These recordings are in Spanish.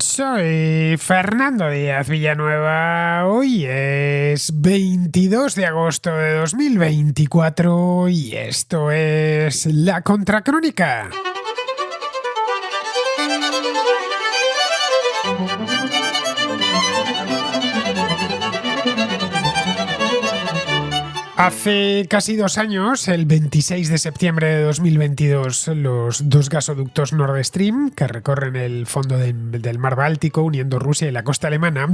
Soy Fernando Díaz Villanueva. Hoy es 22 de agosto de 2024 y esto es La Contracrónica. Hace casi 2 años, el 26 de septiembre de 2022, los dos gasoductos Nord Stream, que recorren el fondo del mar Báltico uniendo Rusia y la costa alemana,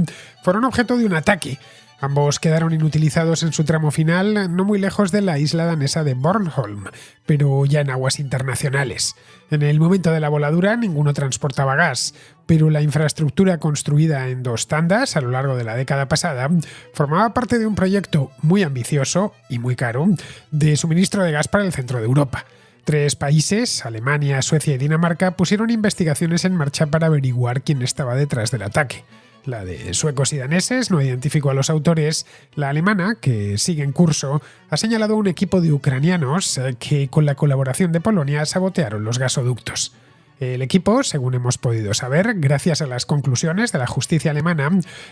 fueron objeto de un ataque. Ambos quedaron inutilizados en su tramo final, no muy lejos de la isla danesa de Bornholm, pero ya en aguas internacionales. En el momento de la voladura ninguno transportaba gas, pero la infraestructura construida en 2 tandas a lo largo de la década pasada formaba parte de un proyecto muy ambicioso y muy caro de suministro de gas para el centro de Europa. 3 países, Alemania, Suecia y Dinamarca, pusieron investigaciones en marcha para averiguar quién estaba detrás del ataque. La de suecos y daneses no identificó a los autores. La alemana, que sigue en curso, ha señalado a un equipo de ucranianos que, con la colaboración de Polonia, sabotearon los gasoductos. El equipo, según hemos podido saber, gracias a las conclusiones de la justicia alemana,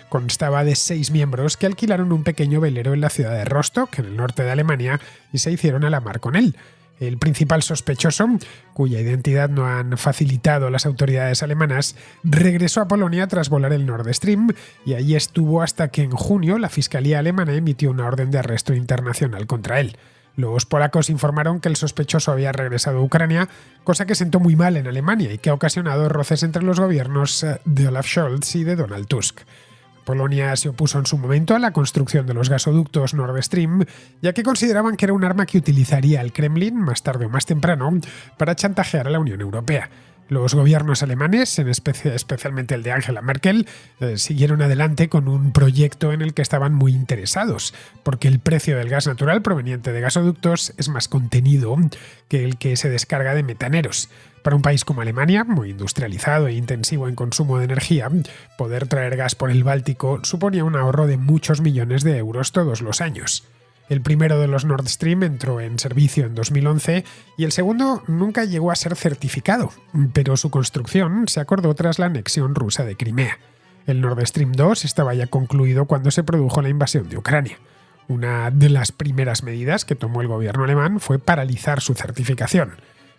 constaba de 6 miembros que alquilaron un pequeño velero en la ciudad de Rostock, en el norte de Alemania, y se hicieron a la mar con él. El principal sospechoso, cuya identidad no han facilitado las autoridades alemanas, regresó a Polonia tras volar el Nord Stream y allí estuvo hasta que en junio la Fiscalía alemana emitió una orden de arresto internacional contra él. Los polacos informaron que el sospechoso había regresado a Ucrania, cosa que sentó muy mal en Alemania y que ha ocasionado roces entre los gobiernos de Olaf Scholz y de Donald Tusk. Polonia se opuso en su momento a la construcción de los gasoductos Nord Stream, ya que consideraban que era un arma que utilizaría el Kremlin, más tarde o más temprano, para chantajear a la Unión Europea. Los gobiernos alemanes, especialmente el de Angela Merkel, siguieron adelante con un proyecto en el que estaban muy interesados, porque el precio del gas natural proveniente de gasoductos es más contenido que el que se descarga de metaneros. Para un país como Alemania, muy industrializado e intensivo en consumo de energía, poder traer gas por el Báltico suponía un ahorro de muchos millones de euros todos los años. El primero de los Nord Stream entró en servicio en 2011 y el segundo nunca llegó a ser certificado, pero su construcción se acordó tras la anexión rusa de Crimea. El Nord Stream 2 estaba ya concluido cuando se produjo la invasión de Ucrania. Una de las primeras medidas que tomó el gobierno alemán fue paralizar su certificación.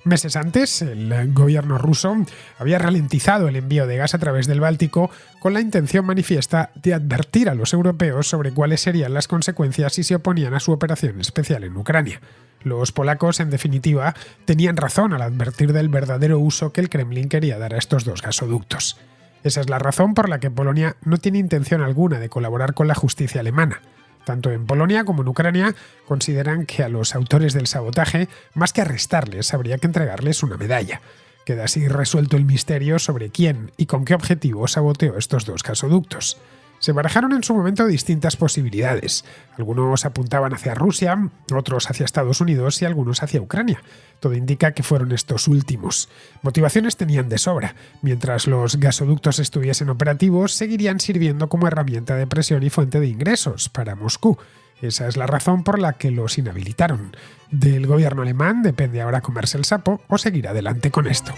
Meses antes, el gobierno ruso había ralentizado el envío de gas a través del Báltico con la intención manifiesta de advertir a los europeos sobre cuáles serían las consecuencias si se oponían a su operación especial en Ucrania. Los polacos, en definitiva, tenían razón al advertir del verdadero uso que el Kremlin quería dar a estos 2 gasoductos. Esa es la razón por la que Polonia no tiene intención alguna de colaborar con la justicia alemana. Tanto en Polonia como en Ucrania consideran que a los autores del sabotaje, más que arrestarles, habría que entregarles una medalla. Queda así resuelto el misterio sobre quién y con qué objetivo saboteó estos 2 gasoductos. Se barajaron en su momento distintas posibilidades. Algunos apuntaban hacia Rusia, otros hacia Estados Unidos y algunos hacia Ucrania. Todo indica que fueron estos últimos. Motivaciones tenían de sobra. Mientras los gasoductos estuviesen operativos, seguirían sirviendo como herramienta de presión y fuente de ingresos para Moscú. Esa es la razón por la que los inhabilitaron. Del gobierno alemán depende ahora comerse el sapo o seguir adelante con esto.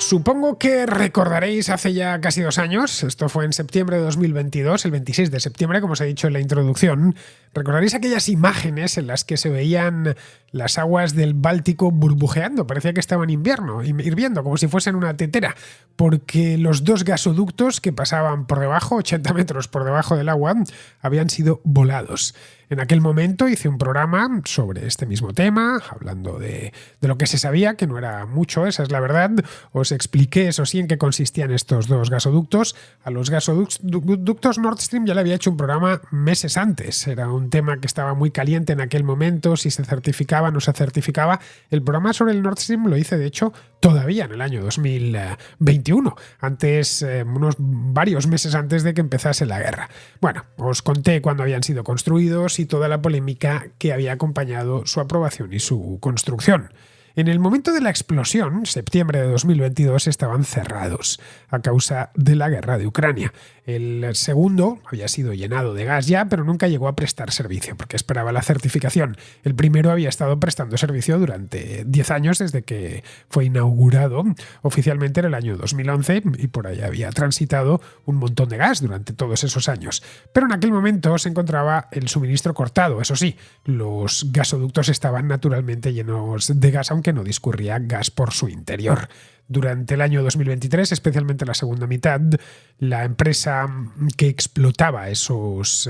Supongo que recordaréis hace ya casi 2 años, esto fue en septiembre de 2022, el 26 de septiembre, como os he dicho en la introducción, recordaréis aquellas imágenes en las que se veían las aguas del Báltico burbujeando, parecía que estaban hirviendo, como si fuesen una tetera, porque los 2 gasoductos que pasaban por debajo, 80 metros por debajo del agua, habían sido volados. En aquel momento hice un programa sobre este mismo tema, hablando de lo que se sabía, que no era mucho, esa es la verdad. Os expliqué, eso sí, en qué consistían estos 2 gasoductos. A los gasoductos Nord Stream ya le había hecho un programa meses antes. Era un tema que estaba muy caliente en aquel momento, si se certificaba o no se certificaba. El programa sobre el Nord Stream lo hice, de hecho, todavía en el año 2021, varios meses antes de que empezase la guerra. Bueno, os conté cuándo habían sido construidos y toda la polémica que había acompañado su aprobación y su construcción. En el momento de la explosión, septiembre de 2022, estaban cerrados a causa de la guerra de Ucrania. El segundo había sido llenado de gas ya, pero nunca llegó a prestar servicio porque esperaba la certificación. El primero había estado prestando servicio durante 10 años desde que fue inaugurado oficialmente en el año 2011 y por ahí había transitado un montón de gas durante todos esos años. Pero en aquel momento se encontraba el suministro cortado. Eso sí, los gasoductos estaban naturalmente llenos de gas, aunque no discurría gas por su interior. Durante el año 2023, especialmente la segunda mitad, la empresa que explotaba esos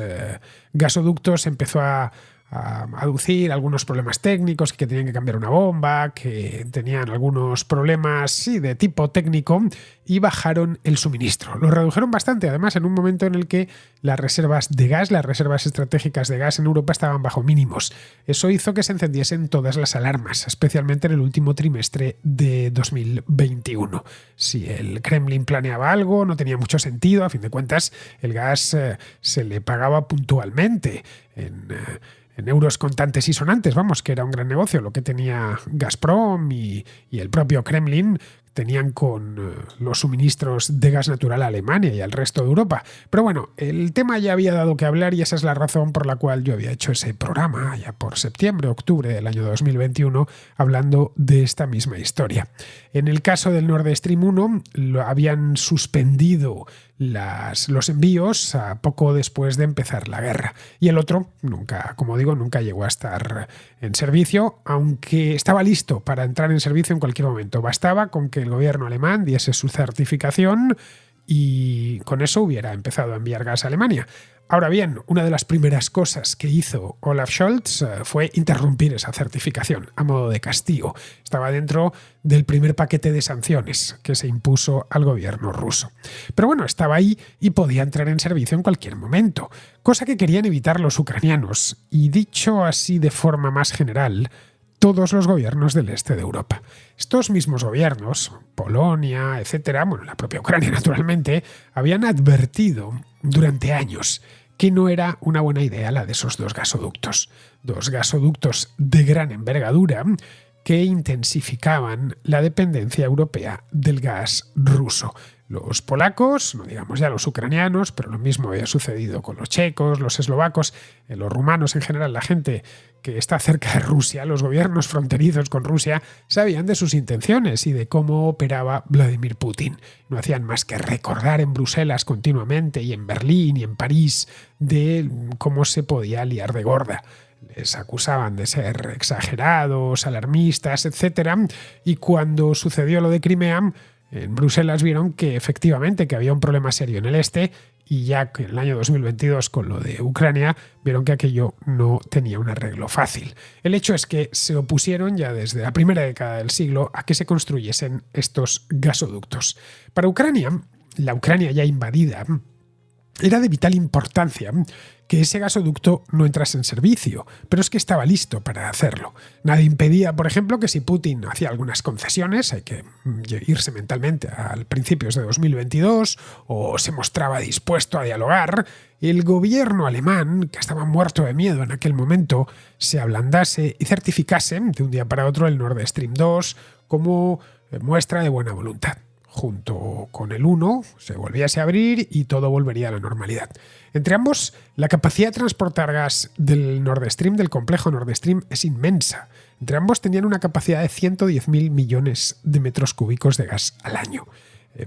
gasoductos empezó a aducir algunos problemas técnicos, que tenían que cambiar una bomba, que tenían algunos problemas de tipo técnico y bajaron el suministro. Lo redujeron bastante, además, en un momento en el que las reservas de gas, las reservas estratégicas de gas en Europa estaban bajo mínimos. Eso hizo que se encendiesen todas las alarmas, especialmente en el último trimestre de 2021. Si el Kremlin planeaba algo, no tenía mucho sentido. A fin de cuentas, el gas se le pagaba puntualmente en euros contantes y sonantes, vamos, que era un gran negocio lo que tenía Gazprom y el propio Kremlin tenían con los suministros de gas natural a Alemania y al resto de Europa. Pero bueno, el tema ya había dado que hablar y esa es la razón por la cual yo había hecho ese programa ya por septiembre, octubre del año 2021, hablando de esta misma historia. En el caso del Nord Stream 1, lo habían suspendido los envíos a poco después de empezar la guerra. Y el otro, nunca, como digo, nunca llegó a estar en servicio, aunque estaba listo para entrar en servicio en cualquier momento. Bastaba con que el gobierno alemán diese su certificación y con eso hubiera empezado a enviar gas a Alemania. Ahora bien, una de las primeras cosas que hizo Olaf Scholz fue interrumpir esa certificación a modo de castigo. Estaba dentro del primer paquete de sanciones que se impuso al gobierno ruso. Pero bueno, estaba ahí y podía entrar en servicio en cualquier momento, cosa que querían evitar los ucranianos. Y dicho así de forma más general, todos los gobiernos del este de Europa. Estos mismos gobiernos, Polonia, etcétera, bueno, la propia Ucrania naturalmente, habían advertido durante años que no era una buena idea la de esos dos gasoductos de gran envergadura que intensificaban la dependencia europea del gas ruso. Los polacos, no digamos ya los ucranianos, pero lo mismo había sucedido con los checos, los eslovacos, los rumanos en general, la gente que está cerca de Rusia, los gobiernos fronterizos con Rusia, sabían de sus intenciones y de cómo operaba Vladimir Putin. No hacían más que recordar en Bruselas continuamente y en Berlín y en París de cómo se podía liar de gorda. Les acusaban de ser exagerados, alarmistas, etc. Y cuando sucedió lo de Crimea, en Bruselas vieron que efectivamente que había un problema serio en el este y ya que en el año 2022 con lo de Ucrania vieron que aquello no tenía un arreglo fácil. El hecho es que se opusieron ya desde la primera década del siglo a que se construyesen estos gasoductos. Para Ucrania, la Ucrania ya invadida, era de vital importancia que ese gasoducto no entrase en servicio, pero es que estaba listo para hacerlo. Nadie impedía, por ejemplo, que si Putin hacía algunas concesiones, hay que irse mentalmente al principios de 2022, o se mostraba dispuesto a dialogar, el gobierno alemán, que estaba muerto de miedo en aquel momento, se ablandase y certificase de un día para otro el Nord Stream 2 como muestra de buena voluntad. Junto con el 1 se volviese a abrir y todo volvería a la normalidad. Entre ambos, la capacidad de transportar gas del Nord Stream, del complejo Nord Stream, es inmensa. Entre ambos tenían una capacidad de 110.000 millones de metros cúbicos de gas al año.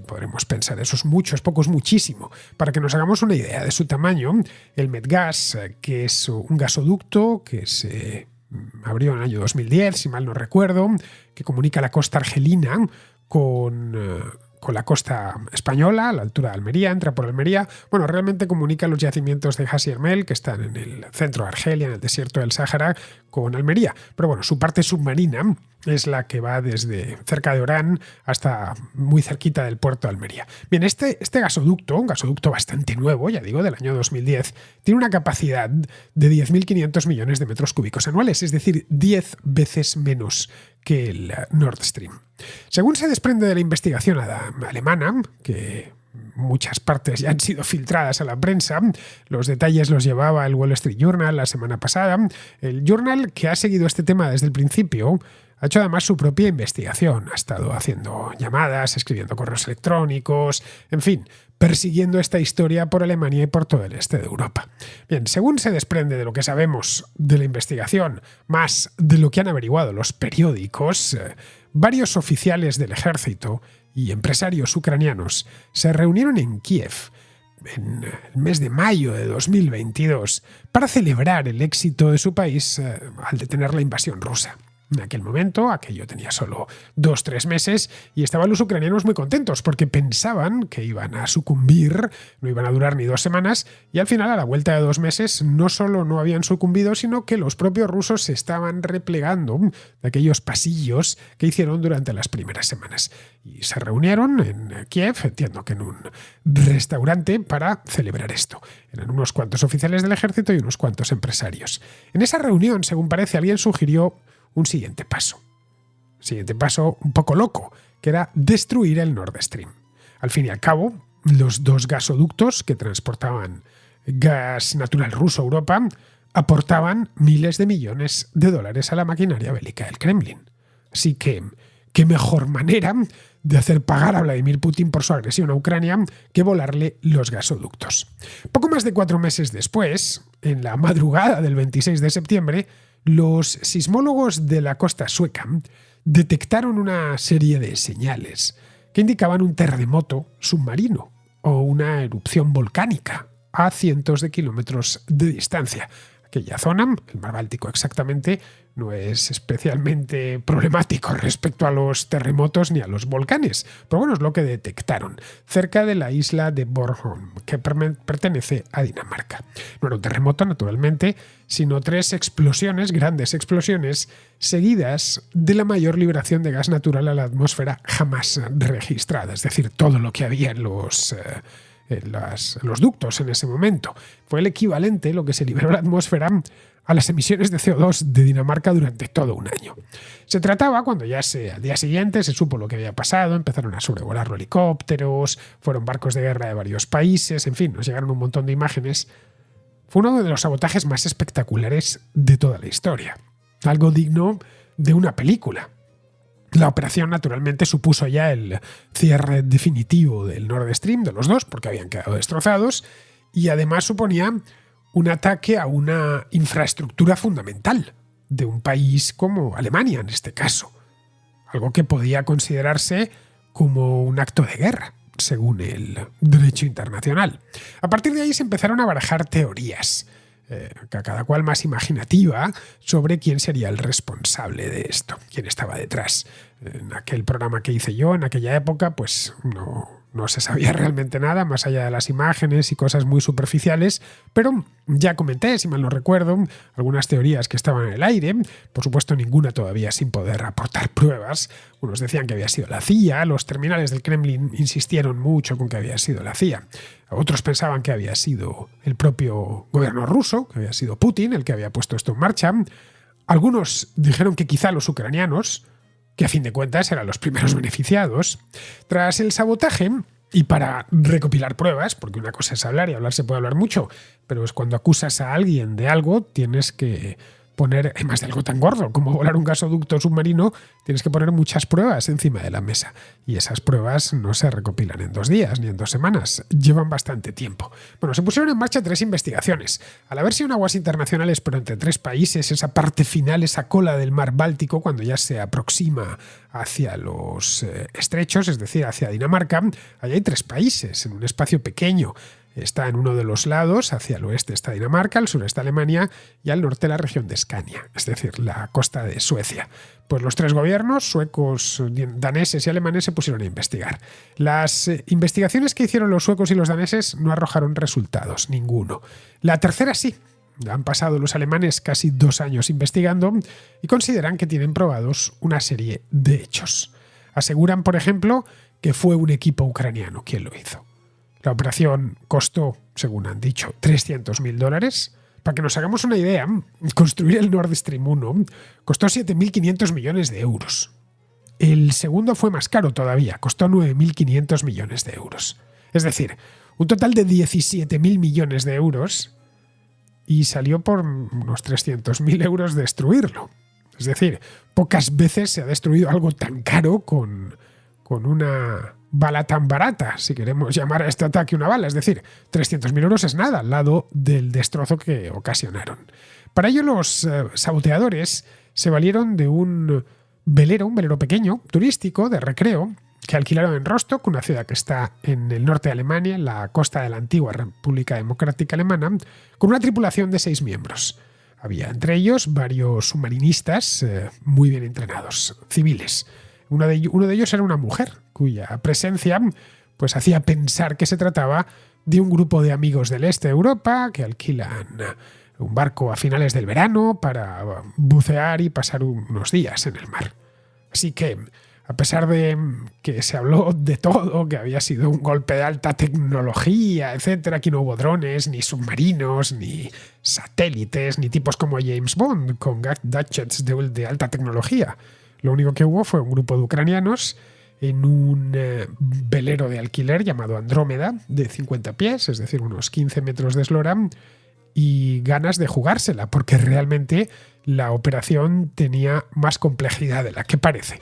Podremos pensar, eso es mucho, es poco, es muchísimo. Para que nos hagamos una idea de su tamaño, el Medgas, que es un gasoducto que se abrió en el año 2010, si mal no recuerdo, que comunica la costa argelina con la costa española, a la altura de Almería, entra por Almería. Bueno, realmente comunica los yacimientos de Hassi R'Mel, que están en el centro de Argelia, en el desierto del Sáhara, con Almería. Pero bueno, su parte submarina es la que va desde cerca de Orán hasta muy cerquita del puerto de Almería. Bien, este gasoducto, un gasoducto bastante nuevo, ya digo, del año 2010, tiene una capacidad de 10.500 millones de metros cúbicos anuales, es decir, 10 veces menos que el Nord Stream. Según se desprende de la investigación alemana, que muchas partes ya han sido filtradas a la prensa, los detalles los llevaba el Wall Street Journal la semana pasada, el Journal, que ha seguido este tema desde el principio, Ha hecho además su propia investigación, ha estado haciendo llamadas, escribiendo correos electrónicos, en fin, persiguiendo esta historia por Alemania y por todo el este de Europa. Bien, según se desprende de lo que sabemos de la investigación, más de lo que han averiguado los periódicos, varios oficiales del ejército y empresarios ucranianos se reunieron en Kiev en el mes de mayo de 2022 para celebrar el éxito de su país al detener la invasión rusa. En aquel momento, aquello tenía solo 2-3 meses y estaban los ucranianos muy contentos porque pensaban que iban a sucumbir, no iban a durar ni 2 semanas y al final, a la vuelta de 2 meses, no solo no habían sucumbido, sino que los propios rusos se estaban replegando de aquellos pasillos que hicieron durante las primeras semanas. Y se reunieron en Kiev, entiendo que en un restaurante, para celebrar esto. Eran unos cuantos oficiales del ejército y unos cuantos empresarios. En esa reunión, según parece, alguien sugirió un siguiente paso un poco loco, que era destruir el Nord Stream. Al fin y al cabo, los 2 gasoductos que transportaban gas natural ruso a Europa aportaban miles de millones de dólares a la maquinaria bélica del Kremlin. Así que, ¿qué mejor manera de hacer pagar a Vladimir Putin por su agresión a Ucrania que volarle los gasoductos? Poco más de 4 meses después, en la madrugada del 26 de septiembre, los sismólogos de la costa sueca detectaron una serie de señales que indicaban un terremoto submarino o una erupción volcánica a cientos de kilómetros de distancia. Aquella zona, el mar Báltico exactamente, no es especialmente problemático respecto a los terremotos ni a los volcanes, pero bueno, es lo que detectaron, cerca de la isla de Bornholm, que pertenece a Dinamarca. No era un terremoto, naturalmente, sino 3 explosiones, grandes explosiones, seguidas de la mayor liberación de gas natural a la atmósfera jamás registrada, es decir, todo lo que había en los ductos en ese momento. Fue el equivalente, lo que se liberó a la atmósfera, a las emisiones de CO2 de Dinamarca durante todo un año. Se trataba, cuando ya al día siguiente se supo lo que había pasado, empezaron a sobrevolar helicópteros, fueron barcos de guerra de varios países, en fin, nos llegaron un montón de imágenes. Fue uno de los sabotajes más espectaculares de toda la historia. Algo digno de una película. La operación, naturalmente, supuso ya el cierre definitivo del Nord Stream, de los 2, porque habían quedado destrozados, y además suponía un ataque a una infraestructura fundamental de un país como Alemania, en este caso. Algo que podía considerarse como un acto de guerra, según el derecho internacional. A partir de ahí se empezaron a barajar teorías, cada cual más imaginativa, sobre quién sería el responsable de esto, quién estaba detrás. En aquel programa que hice yo, en aquella época, pues no se sabía realmente nada, más allá de las imágenes y cosas muy superficiales, pero ya comenté, si mal no recuerdo, algunas teorías que estaban en el aire, por supuesto ninguna todavía sin poder aportar pruebas. Unos decían que había sido la CIA, los terminales del Kremlin insistieron mucho con que había sido la CIA. Otros pensaban que había sido el propio gobierno ruso, que había sido Putin el que había puesto esto en marcha. Algunos dijeron que quizá los ucranianos, que a fin de cuentas eran los primeros beneficiados. Tras el sabotaje, y para recopilar pruebas, porque una cosa es hablar y hablar se puede hablar mucho, pero es cuando acusas a alguien de algo, tienes que poner, además de algo tan gordo como volar un gasoducto submarino, tienes que poner muchas pruebas encima de la mesa. Y esas pruebas no se recopilan en 2 días ni en 2 semanas, llevan bastante tiempo. Bueno, se pusieron en marcha 3 investigaciones. Al haber sido en aguas internacionales, pero entre 3 países, esa parte final, esa cola del mar Báltico, cuando ya se aproxima hacia los estrechos, es decir, hacia Dinamarca, allá hay 3 países en un espacio pequeño. Está en uno de los lados, hacia el oeste está Dinamarca, al sur está Alemania y al norte la región de Escania, es decir, la costa de Suecia. Pues los 3 gobiernos, suecos, daneses y alemanes, se pusieron a investigar. Las investigaciones que hicieron los suecos y los daneses no arrojaron resultados, ninguno. La tercera sí. Han pasado los alemanes casi 2 años investigando y consideran que tienen probados una serie de hechos. Aseguran, por ejemplo, que fue un equipo ucraniano quien lo hizo. La operación costó, según han dicho, $300.000. Para que nos hagamos una idea, construir el Nord Stream 1 costó 7.500 millones de euros. El segundo fue más caro todavía, costó 9.500 millones de euros. Es decir, un total de 17.000 millones de euros y salió por unos 300.000 euros destruirlo. Es decir, pocas veces se ha destruido algo tan caro con una bala tan barata, si queremos llamar a este ataque una bala. Es decir, 300.000 euros es nada al lado del destrozo que ocasionaron. Para ello los saboteadores se valieron de un velero pequeño, turístico, de recreo, que alquilaron en Rostock, una ciudad que está en el norte de Alemania, en la costa de la antigua República Democrática Alemana, con una tripulación de 6 miembros. Había entre ellos varios submarinistas muy bien entrenados, civiles. Uno de ellos era una mujer, cuya presencia pues hacía pensar que se trataba de un grupo de amigos del este de Europa que alquilan un barco a finales del verano para bucear y pasar unos días en el mar. Así que, a pesar de que se habló de todo, que había sido un golpe de alta tecnología, etcétera, aquí no hubo drones, ni submarinos, ni satélites, ni tipos como James Bond con gadgets de alta tecnología. Lo único que hubo fue un grupo de ucranianos en un velero de alquiler llamado Andrómeda, de 50 pies, es decir, unos 15 metros de eslora, y ganas de jugársela, porque realmente la operación tenía más complejidad de la que parece.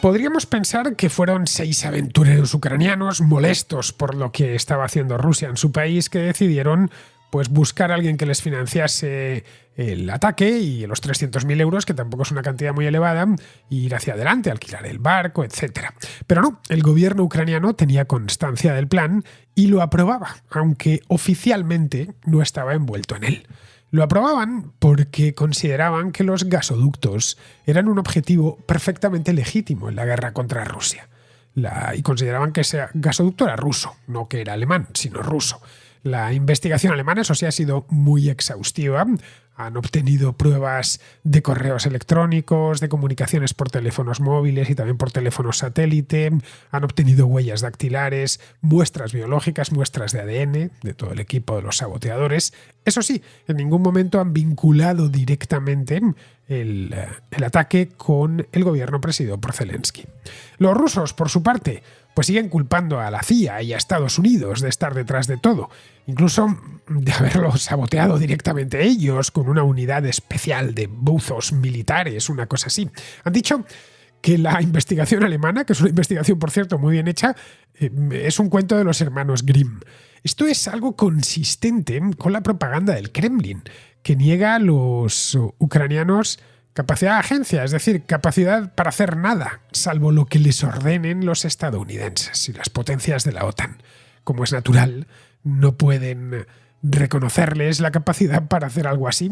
Podríamos pensar que fueron 6 aventureros ucranianos molestos por lo que estaba haciendo Rusia en su país que decidieron pues buscar a alguien que les financiase el ataque y los 300.000 euros, que tampoco es una cantidad muy elevada, e ir hacia adelante, alquilar el barco, etc. Pero no, el gobierno ucraniano tenía constancia del plan y lo aprobaba, aunque oficialmente no estaba envuelto en él. Lo aprobaban porque consideraban que los gasoductos eran un objetivo perfectamente legítimo en la guerra contra Rusia. Y consideraban que ese gasoducto era ruso, no que era alemán, sino ruso. La investigación alemana, eso sí, ha sido muy exhaustiva. Han obtenido pruebas de correos electrónicos, de comunicaciones por teléfonos móviles y también por teléfonos satélite. Han obtenido huellas dactilares, muestras biológicas, muestras de ADN de todo el equipo de los saboteadores. Eso sí, en ningún momento han vinculado directamente el ataque con el gobierno presidido por Zelensky. Los rusos, por su parte, pues siguen culpando a la CIA y a Estados Unidos de estar detrás de todo, incluso de haberlo saboteado directamente ellos con una unidad especial de buzos militares, una cosa así. Han dicho que la investigación alemana, que es una investigación, por cierto, muy bien hecha, es un cuento de los hermanos Grimm. Esto es algo consistente con la propaganda del Kremlin, que niega a los ucranianos capacidad de agencia, es decir, capacidad para hacer nada, salvo lo que les ordenen los estadounidenses y las potencias de la OTAN. Como es natural, no pueden reconocerles la capacidad para hacer algo así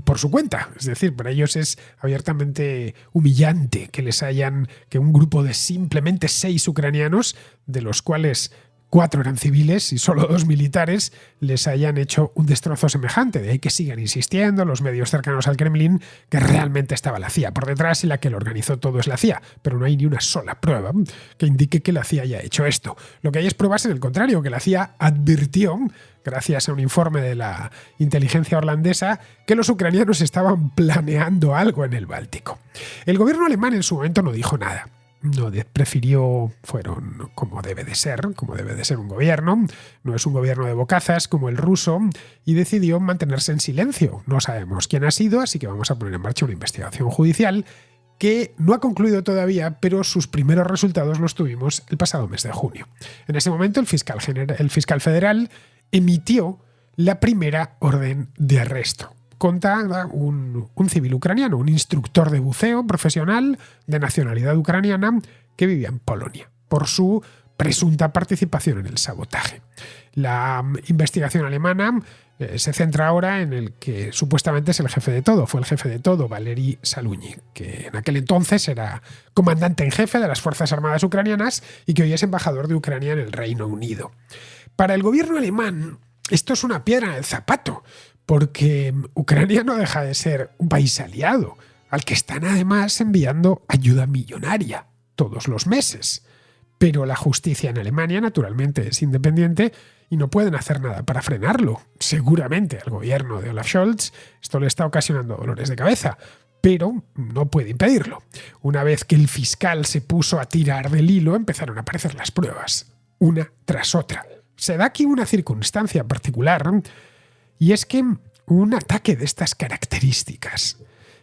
por su cuenta. Es decir, para ellos es abiertamente humillante que un grupo de simplemente 6 ucranianos, de los cuales 4 eran civiles y solo 2 militares, les hayan hecho un destrozo semejante. De ahí que sigan insistiendo los medios cercanos al Kremlin que realmente estaba la CIA por detrás y la que lo organizó todo es la CIA. Pero no hay ni una sola prueba que indique que la CIA haya hecho esto. Lo que hay es pruebas en el contrario, que la CIA advirtió, gracias a un informe de la inteligencia holandesa, que los ucranianos estaban planeando algo en el Báltico. El gobierno alemán en su momento no dijo nada. Fueron como debe de ser un gobierno, no es un gobierno de bocazas como el ruso, y decidió mantenerse en silencio. No sabemos quién ha sido, así que vamos a poner en marcha una investigación judicial que no ha concluido todavía, pero sus primeros resultados los tuvimos el pasado mes de junio. En ese momento el fiscal federal emitió la primera orden de arresto contra un civil ucraniano, un instructor de buceo profesional de nacionalidad ucraniana que vivía en Polonia, por su presunta participación en el sabotaje. La investigación alemana se centra ahora en el que supuestamente es el jefe de todo, fue el jefe de todo, Valery Saluny, que en aquel entonces era comandante en jefe de las Fuerzas Armadas ucranianas y que hoy es embajador de Ucrania en el Reino Unido. Para el gobierno alemán, esto es una piedra en el zapato, porque Ucrania no deja de ser un país aliado, al que están además enviando ayuda millonaria todos los meses. Pero la justicia en Alemania, naturalmente, es independiente y no pueden hacer nada para frenarlo. Seguramente al gobierno de Olaf Scholz esto le está ocasionando dolores de cabeza, pero no puede impedirlo. Una vez que el fiscal se puso a tirar del hilo, empezaron a aparecer las pruebas, una tras otra. Se da aquí una circunstancia particular, Y es que un ataque de estas características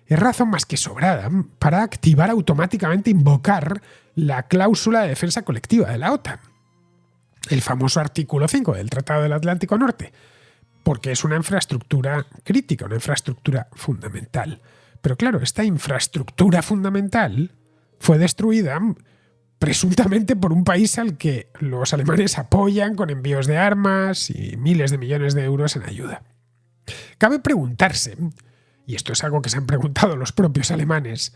es razón más que sobrada para activar automáticamente, invocar la cláusula de defensa colectiva de la OTAN, el famoso artículo 5 del Tratado del Atlántico Norte, porque es una infraestructura crítica, una infraestructura fundamental. Pero claro, esta infraestructura fundamental fue destruida presuntamente por un país al que los alemanes apoyan con envíos de armas y miles de millones de euros en ayuda. Cabe preguntarse, y esto es algo que se han preguntado los propios alemanes,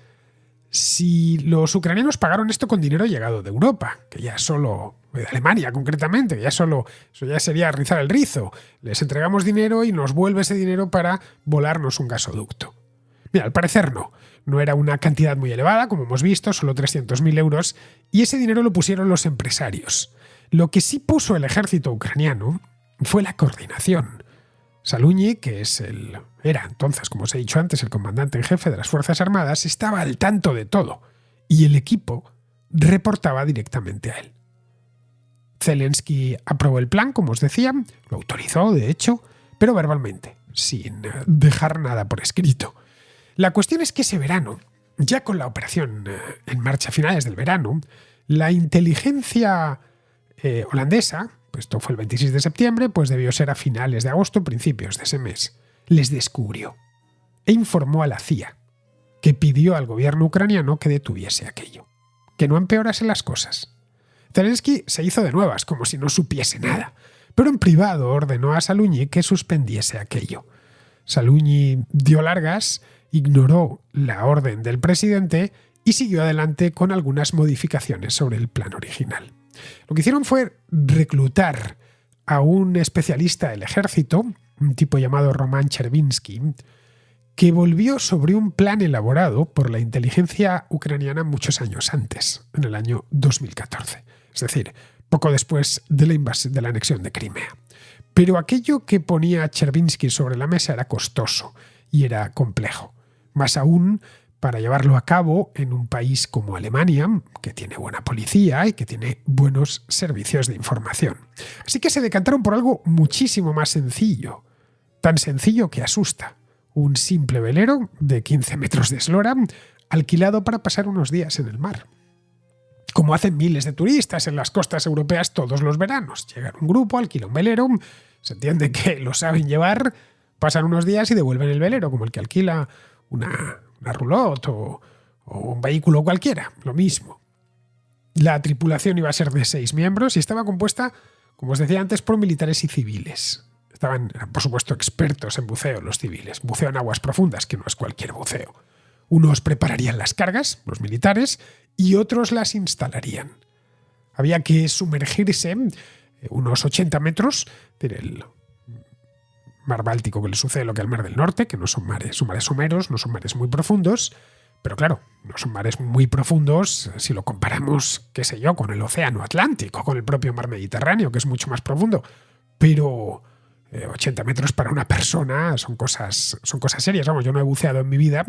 si los ucranianos pagaron esto con dinero llegado de Europa, que ya solo, de Alemania concretamente, que eso ya sería rizar el rizo. Les entregamos dinero y nos vuelve ese dinero para volarnos un gasoducto. Mira, al parecer no era una cantidad muy elevada, como hemos visto, solo 300.000 euros, y ese dinero lo pusieron los empresarios. Lo que sí puso el ejército ucraniano fue la coordinación. Saluni, que era entonces, como os he dicho antes, el comandante en jefe de las Fuerzas Armadas, estaba al tanto de todo, y el equipo reportaba directamente a él. Zelensky aprobó el plan, como os decía, lo autorizó, de hecho, pero verbalmente, sin dejar nada por escrito. La cuestión es que ese verano, ya con la operación en marcha a finales del verano, la inteligencia holandesa, pues esto fue el 26 de septiembre, pues debió ser a finales de agosto, principios de ese mes, les descubrió e informó a la CIA, que pidió al gobierno ucraniano que detuviese aquello, que no empeorase las cosas. Zelensky se hizo de nuevas, como si no supiese nada, pero en privado ordenó a Saluni que suspendiese aquello. Saluni dio largas, ignoró la orden del presidente y siguió adelante con algunas modificaciones sobre el plan original. Lo que hicieron fue reclutar a un especialista del ejército, un tipo llamado Roman Chervinsky, que volvió sobre un plan elaborado por la inteligencia ucraniana muchos años antes, en el año 2014, es decir, poco después de la anexión de Crimea. Pero aquello que ponía Chervinsky sobre la mesa era costoso y era complejo. Más aún para llevarlo a cabo en un país como Alemania, que tiene buena policía y que tiene buenos servicios de información. Así que se decantaron por algo muchísimo más sencillo, tan sencillo que asusta. Un simple velero de 15 metros de eslora, alquilado para pasar unos días en el mar. Como hacen miles de turistas en las costas europeas todos los veranos. Llega un grupo, alquila un velero, se entiende que lo saben llevar, pasan unos días y devuelven el velero, como el que alquila una roulotte o un vehículo cualquiera, lo mismo. La tripulación iba a ser de 6 miembros y estaba compuesta, como os decía antes, por militares y civiles. Estaban, por supuesto, expertos en buceo los civiles, buceo en aguas profundas, que no es cualquier buceo. Unos prepararían las cargas, los militares, y otros las instalarían. Había que sumergirse unos 80 metros del mar Báltico, que le sucede lo que al mar del Norte, que no son mares someros, no son mares muy profundos, pero claro, no son mares muy profundos si lo comparamos, qué sé yo, con el océano Atlántico, con el propio mar Mediterráneo, que es mucho más profundo. Pero 80 metros para una persona son cosas serias. Vamos, yo no he buceado en mi vida,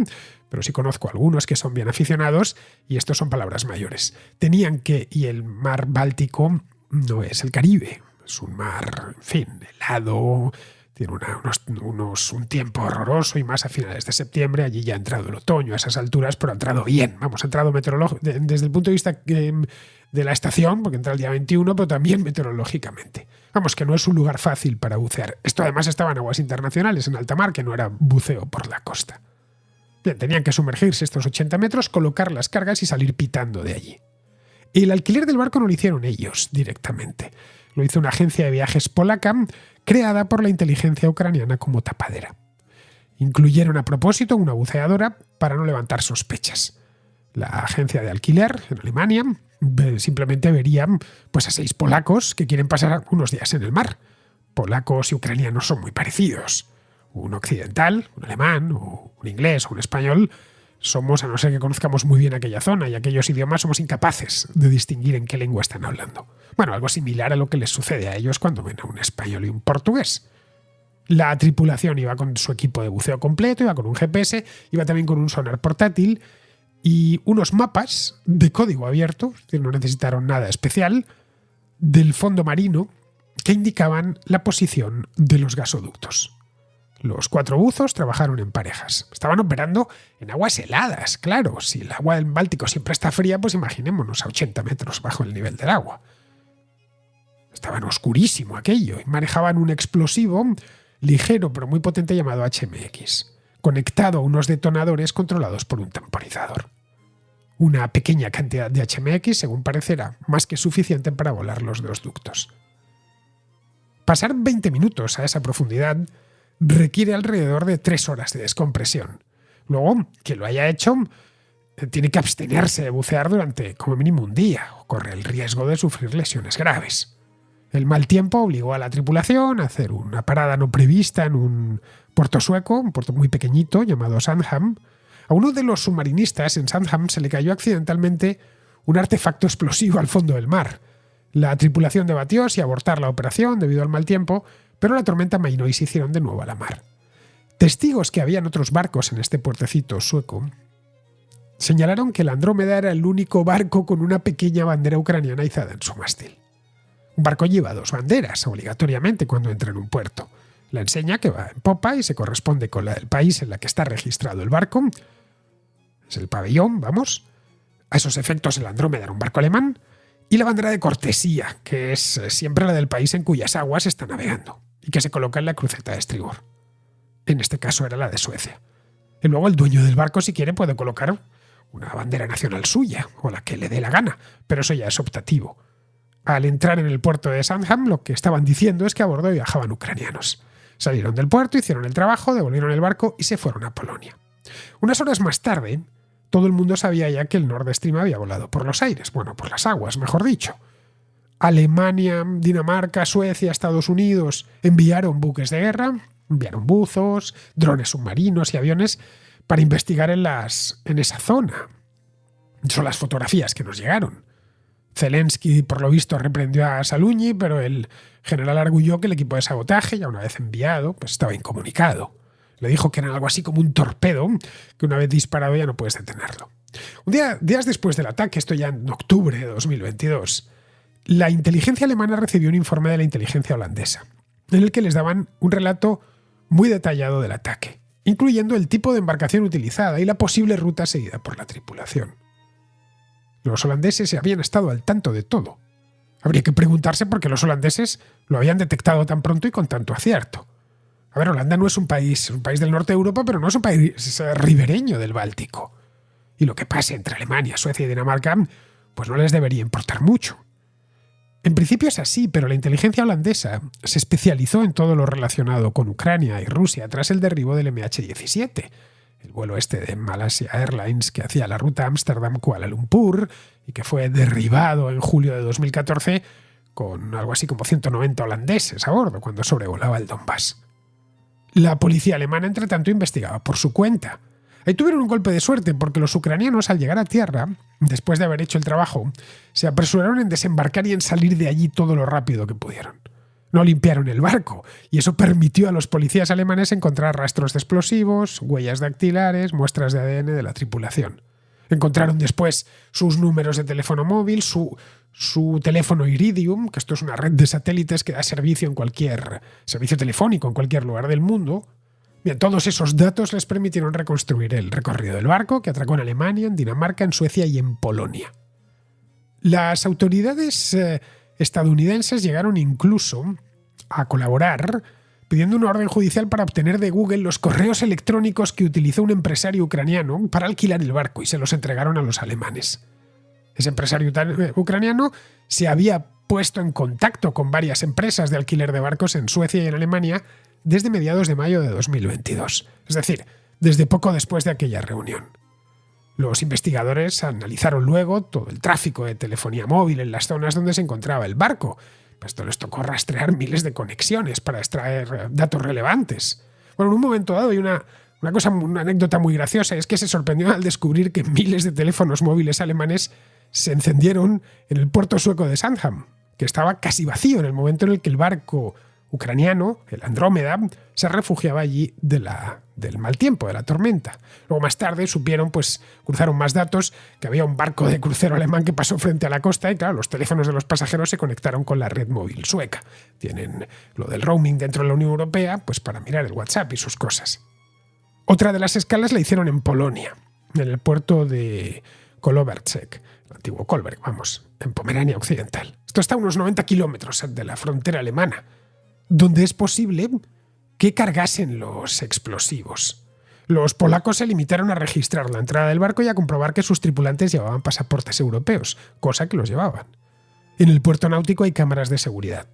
pero sí conozco a algunos que son bien aficionados y estos son palabras mayores. Y el mar Báltico no es el Caribe, es un mar, en fin, helado, tiene un tiempo horroroso y más a finales de septiembre. Allí ya ha entrado el otoño a esas alturas, pero ha entrado bien. Vamos, ha entrado desde el punto de vista de la estación, porque entra el día 21, pero también meteorológicamente. Vamos, que no es un lugar fácil para bucear. Esto además estaba en aguas internacionales, en alta mar, que no era buceo por la costa. Bien, tenían que sumergirse estos 80 metros, colocar las cargas y salir pitando de allí. El alquiler del barco no lo hicieron ellos directamente. Lo hizo una agencia de viajes polaca creada por la inteligencia ucraniana como tapadera. Incluyeron a propósito una buceadora para no levantar sospechas. La agencia de alquiler en Alemania simplemente vería pues, a 6 polacos que quieren pasar unos días en el mar. Polacos y ucranianos son muy parecidos. Un occidental, un alemán, o un inglés o un español, somos, a no ser que conozcamos muy bien aquella zona y aquellos idiomas, somos incapaces de distinguir en qué lengua están hablando. Bueno, algo similar a lo que les sucede a ellos cuando ven a un español y un portugués. La tripulación iba con su equipo de buceo completo, iba con un GPS, iba también con un sonar portátil y unos mapas de código abierto, es decir, no necesitaron nada especial, del fondo marino que indicaban la posición de los gasoductos. Los 4 buzos trabajaron en parejas. Estaban operando en aguas heladas, claro. Si el agua del Báltico siempre está fría, pues imaginémonos a 80 metros bajo el nivel del agua. Estaba en oscurísimo aquello y manejaban un explosivo ligero pero muy potente llamado HMX, conectado a unos detonadores controlados por un temporizador. Una pequeña cantidad de HMX, según parecerá, más que suficiente para volar los 2 ductos. Pasar 20 minutos a esa profundidad requiere alrededor de 3 horas de descompresión. Luego, quien lo haya hecho tiene que abstenerse de bucear durante como mínimo un día o corre el riesgo de sufrir lesiones graves. El mal tiempo obligó a la tripulación a hacer una parada no prevista en un puerto sueco, un puerto muy pequeñito llamado Sandhamn. A uno de los submarinistas en Sandhamn se le cayó accidentalmente un artefacto explosivo al fondo del mar. La tripulación debatió si abortar la operación debido al mal tiempo, pero la tormenta amainó y se hicieron de nuevo a la mar. Testigos que habían otros barcos en este puertecito sueco señalaron que el Andrómeda era el único barco con una pequeña bandera ucraniana izada en su mástil. Un barco lleva 2 banderas, obligatoriamente, cuando entra en un puerto. La enseña, que va en popa y se corresponde con la del país en la que está registrado el barco. Es el pabellón, vamos. A esos efectos el Andrómeda era un barco alemán. Y la bandera de cortesía, que es siempre la del país en cuyas aguas está navegando y que se coloca en la cruceta de estribor. En este caso era la de Suecia. Y luego el dueño del barco, si quiere, puede colocar una bandera nacional suya o la que le dé la gana, pero eso ya es optativo. Al entrar en el puerto de Sandhamn, lo que estaban diciendo es que a bordo viajaban ucranianos. Salieron del puerto, hicieron el trabajo, devolvieron el barco y se fueron a Polonia. Unas horas más tarde, todo el mundo sabía ya que el Nord Stream había volado por los aires, bueno, por las aguas, mejor dicho. Alemania, Dinamarca, Suecia, Estados Unidos enviaron buques de guerra, enviaron buzos, drones submarinos y aviones para investigar en esa zona. Son las fotografías que nos llegaron. Zelensky, por lo visto, reprendió a Saluñi, pero el general arguyó que el equipo de sabotaje, ya una vez enviado, pues estaba incomunicado. Le dijo que era algo así como un torpedo, que una vez disparado ya no puedes detenerlo. Días después del ataque, esto ya en octubre de 2022, la inteligencia alemana recibió un informe de la inteligencia holandesa, en el que les daban un relato muy detallado del ataque, incluyendo el tipo de embarcación utilizada y la posible ruta seguida por la tripulación. Los holandeses habían estado al tanto de todo. Habría que preguntarse por qué los holandeses lo habían detectado tan pronto y con tanto acierto. A ver, Holanda no es un país del norte de Europa, pero no es un país ribereño del Báltico. Y lo que pase entre Alemania, Suecia y Dinamarca, pues no les debería importar mucho. En principio es así, pero la inteligencia holandesa se especializó en todo lo relacionado con Ucrania y Rusia tras el derribo del MH17, el vuelo de Malaysia Airlines que hacía la ruta Ámsterdam-Kuala Lumpur y que fue derribado en julio de 2014 con algo así como 190 holandeses a bordo cuando sobrevolaba el Donbass. La policía alemana, entre tanto, investigaba por su cuenta. Ahí tuvieron un golpe de suerte porque los ucranianos, al llegar a tierra, después de haber hecho el trabajo, se apresuraron en desembarcar y en salir de allí todo lo rápido que pudieron. No limpiaron el barco, y eso permitió a los policías alemanes encontrar rastros de explosivos, huellas dactilares, muestras de ADN de la tripulación. Encontraron después sus números de teléfono móvil, su teléfono Iridium, que esto es una red de satélites que da servicio en cualquier servicio telefónico en cualquier lugar del mundo. Bien, todos esos datos les permitieron reconstruir el recorrido del barco, que atracó en Alemania, en Dinamarca, en Suecia y en Polonia. Las autoridades estadounidenses llegaron incluso a colaborar pidiendo una orden judicial para obtener de Google los correos electrónicos que utilizó un empresario ucraniano para alquilar el barco y se los entregaron a los alemanes. Ese empresario ucraniano se había puesto en contacto con varias empresas de alquiler de barcos en Suecia y en Alemania desde mediados de mayo de 2022, es decir, desde poco después de aquella reunión. Los investigadores analizaron luego todo el tráfico de telefonía móvil en las zonas donde se encontraba el barco. Esto les tocó rastrear miles de conexiones para extraer datos relevantes. Bueno, en un momento dado hay una anécdota muy graciosa, es que se sorprendió al descubrir que miles de teléfonos móviles alemanes se encendieron en el puerto sueco de Sandhamn, que estaba casi vacío en el momento en el que el barco ucraniano, el Andrómeda, se refugiaba allí del mal tiempo, de la tormenta. Luego más tarde cruzaron más datos, que había un barco de crucero alemán que pasó frente a la costa y claro, los teléfonos de los pasajeros se conectaron con la red móvil sueca. Tienen lo del roaming dentro de la Unión Europea, pues para mirar el WhatsApp y sus cosas. Otra de las escalas la hicieron en Polonia, en el puerto de Kołobrzeg, el antiguo Kolberg, en Pomerania Occidental. Esto está a unos 90 kilómetros de la frontera alemana, donde es posible que cargasen los explosivos. Los polacos se limitaron a registrar la entrada del barco y a comprobar que sus tripulantes llevaban pasaportes europeos, cosa que los llevaban. En el puerto náutico hay cámaras de seguridad,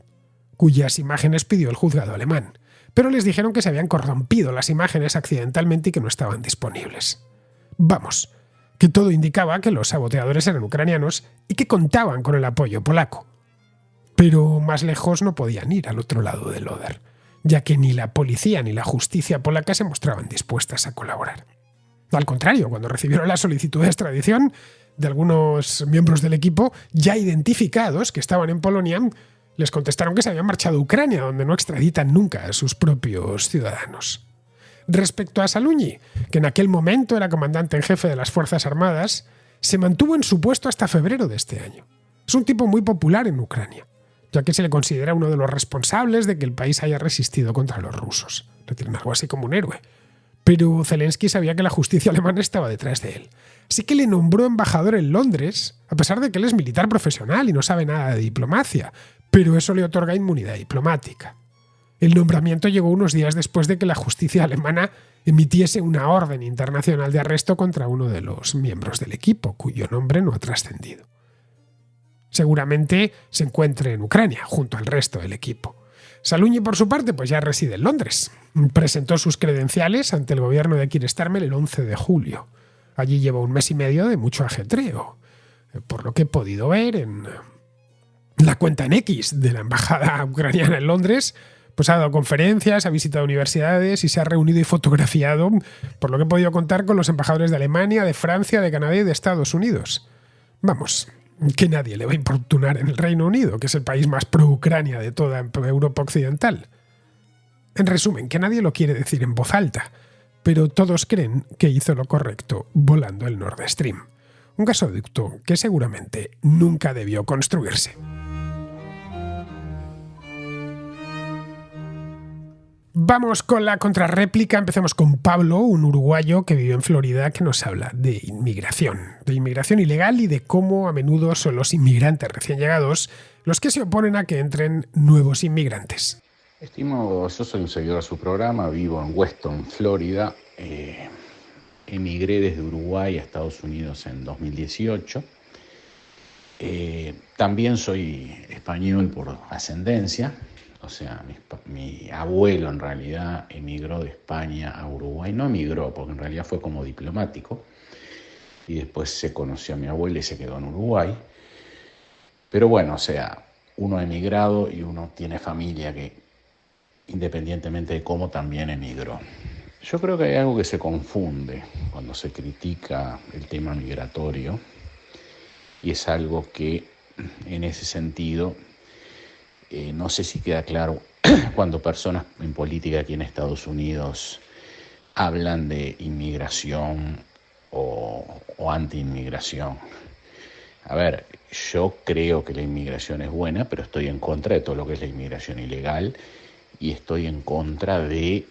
cuyas imágenes pidió el juzgado alemán, pero les dijeron que se habían corrompido las imágenes accidentalmente y que no estaban disponibles. Que todo indicaba que los saboteadores eran ucranianos y que contaban con el apoyo polaco. Pero más lejos no podían ir al otro lado del Oder, ya que ni la policía ni la justicia polaca se mostraban dispuestas a colaborar. Al contrario, cuando recibieron la solicitud de extradición de algunos miembros del equipo ya identificados que estaban en Polonia, les contestaron que se habían marchado a Ucrania, donde no extraditan nunca a sus propios ciudadanos. Respecto a Salugny, que en aquel momento era comandante en jefe de las Fuerzas Armadas, se mantuvo en su puesto hasta febrero de este año. Es un tipo muy popular en Ucrania, ya que se le considera uno de los responsables de que el país haya resistido contra los rusos. Le tienen algo así como un héroe. Pero Zelensky sabía que la justicia alemana estaba detrás de él. Así que le nombró embajador en Londres, a pesar de que él es militar profesional y no sabe nada de diplomacia, pero eso le otorga inmunidad diplomática. El nombramiento llegó unos días después de que la justicia alemana emitiese una orden internacional de arresto contra uno de los miembros del equipo, cuyo nombre no ha trascendido. Seguramente se encuentre en Ucrania, junto al resto del equipo. Salugny, por su parte, ya reside en Londres. Presentó sus credenciales ante el gobierno de Keir Starmer el 11 de julio. Allí lleva un mes y medio de mucho ajetreo. Por lo que he podido ver en la cuenta en X de la embajada ucraniana en Londres, ha dado conferencias, ha visitado universidades y se ha reunido y fotografiado, por lo que he podido contar, con los embajadores de Alemania, de Francia, de Canadá y de Estados Unidos. Que nadie le va a importunar en el Reino Unido, que es el país más pro-Ucrania de toda Europa occidental. En resumen, que nadie lo quiere decir en voz alta, pero todos creen que hizo lo correcto volando el Nord Stream, un gasoducto que seguramente nunca debió construirse. Vamos con la contrarréplica. Empecemos con Pablo, un uruguayo que vive en Florida, que nos habla de inmigración ilegal y de cómo a menudo son los inmigrantes recién llegados los que se oponen a que entren nuevos inmigrantes. Estimado, yo soy un seguidor de su programa, vivo en Weston, Florida. Emigré desde Uruguay a Estados Unidos en 2018. También soy español por ascendencia. O sea, mi abuelo en realidad emigró de España a Uruguay. No emigró, porque en realidad fue como diplomático. Y después se conoció a mi abuela y se quedó en Uruguay. Pero bueno, o sea, uno ha emigrado y uno tiene familia que, independientemente de cómo, también emigró. Yo creo que hay algo que se confunde cuando se critica el tema migratorio. Y es algo que, en ese sentido, no sé si queda claro cuando personas en política aquí en Estados Unidos hablan de inmigración o anti-inmigración. A ver, yo creo que la inmigración es buena, pero estoy en contra de todo lo que es la inmigración ilegal y estoy en contra de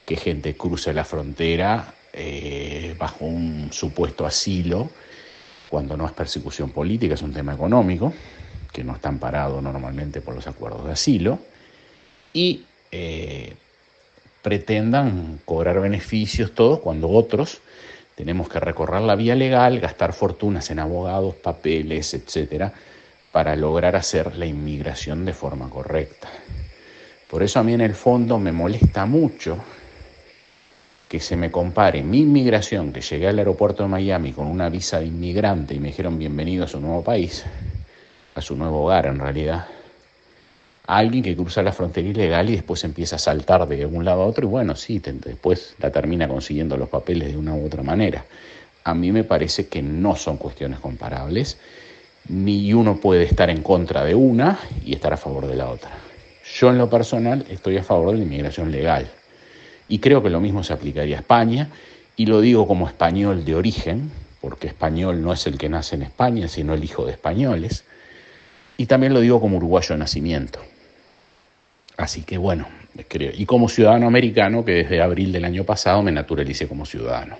que gente cruce la frontera bajo un supuesto asilo, cuando no es persecución política, es un tema económico, que no está amparado normalmente por los acuerdos de asilo, y pretendan cobrar beneficios todos cuando otros tenemos que recorrer la vía legal, gastar fortunas en abogados, papeles, etcétera, para lograr hacer la inmigración de forma correcta. Por eso a mí en el fondo me molesta mucho que se me compare mi inmigración, que llegué al aeropuerto de Miami con una visa de inmigrante y me dijeron bienvenido a su nuevo país, a su nuevo hogar en realidad, a alguien que cruza la frontera ilegal y después empieza a saltar de un lado a otro y bueno, sí, después la termina consiguiendo los papeles de una u otra manera. A mí me parece que no son cuestiones comparables, ni uno puede estar en contra de una y estar a favor de la otra. Yo en lo personal estoy a favor de la inmigración legal y creo que lo mismo se aplicaría a España, y lo digo como español de origen, porque español no es el que nace en España, sino el hijo de españoles, y también lo digo como uruguayo de nacimiento. Así que bueno, creo, y como ciudadano americano que desde abril del año pasado me naturalicé como ciudadano.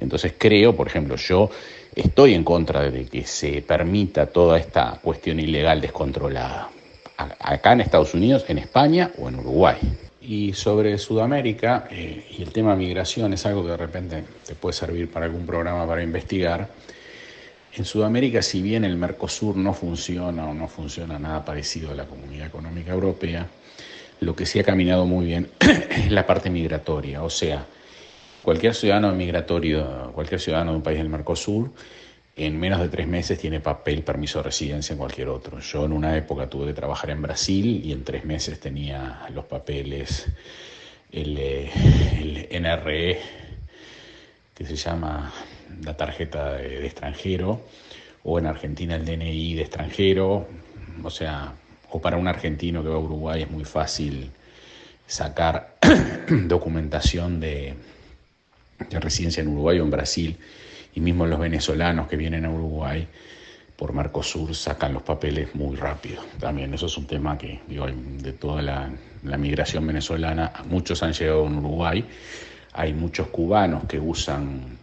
Entonces creo, por ejemplo, yo estoy en contra de que se permita toda esta cuestión ilegal descontrolada, acá en Estados Unidos, en España o en Uruguay. Y sobre Sudamérica y el tema migración es algo que de repente te puede servir para algún programa para investigar. En Sudamérica, si bien el Mercosur no funciona o no funciona nada parecido a la Comunidad Económica Europea, lo que sí ha caminado muy bien es la parte migratoria. O sea, cualquier ciudadano migratorio, cualquier ciudadano de un país del Mercosur, en menos de 3 meses tiene papel, permiso de residencia en cualquier otro. Yo en una época tuve que trabajar en Brasil y en 3 meses tenía los papeles, el NRE, que se llama la tarjeta de extranjero, o en Argentina el DNI de extranjero. O sea, o para un argentino que va a Uruguay es muy fácil sacar documentación de residencia en Uruguay o en Brasil, y mismo los venezolanos que vienen a Uruguay por Mercosur sacan los papeles muy rápido. También eso es un tema que, digo, de toda la migración venezolana, muchos han llegado en Uruguay. Hay muchos cubanos que usan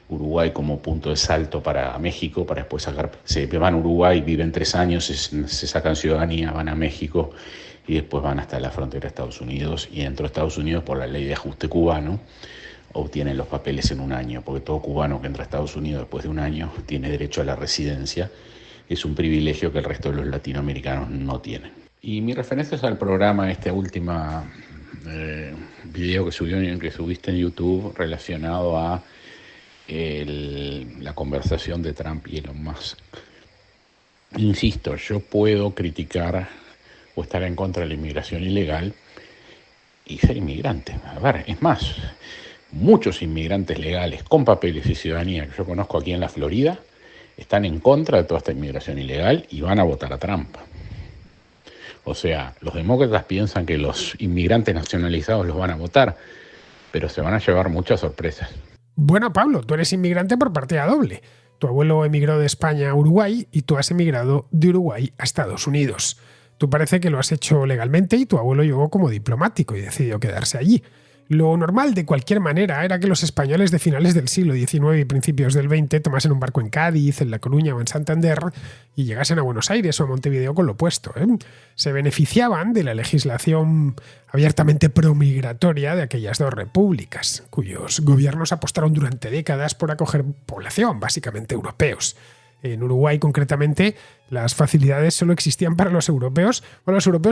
Uruguay como punto de salto para México, para después se van a Uruguay, viven 3 años, se sacan ciudadanía, van a México y después van hasta la frontera de Estados Unidos, y dentro de Estados Unidos, por la ley de ajuste cubano, obtienen los papeles en 1 año, porque todo cubano que entra a Estados Unidos después de 1 año tiene derecho a la residencia. Es un privilegio que el resto de los latinoamericanos no tienen. Y mi referencia es al programa, este último video que subiste en YouTube relacionado a la conversación de Trump y Elon Musk. Insisto, yo puedo criticar o estar en contra de la inmigración ilegal y ser inmigrante. A ver, es más, muchos inmigrantes legales con papeles y ciudadanía que yo conozco aquí en la Florida están en contra de toda esta inmigración ilegal y van a votar a Trump. O sea, los demócratas piensan que los inmigrantes nacionalizados los van a votar, pero se van a llevar muchas sorpresas. Bueno, Pablo, tú eres inmigrante por partida doble. Tu abuelo emigró de España a Uruguay y tú has emigrado de Uruguay a Estados Unidos. Tú parece que lo has hecho legalmente y tu abuelo llegó como diplomático y decidió quedarse allí. Lo normal, de cualquier manera, era que los españoles de finales del siglo XIX y principios del XX tomasen un barco en Cádiz, en La Coruña o en Santander y llegasen a Buenos Aires o a Montevideo con lo opuesto. Se beneficiaban de la legislación abiertamente promigratoria de aquellas 2 repúblicas, cuyos gobiernos apostaron durante décadas por acoger población, básicamente europeos. En Uruguay, concretamente, las facilidades solo existían para los europeos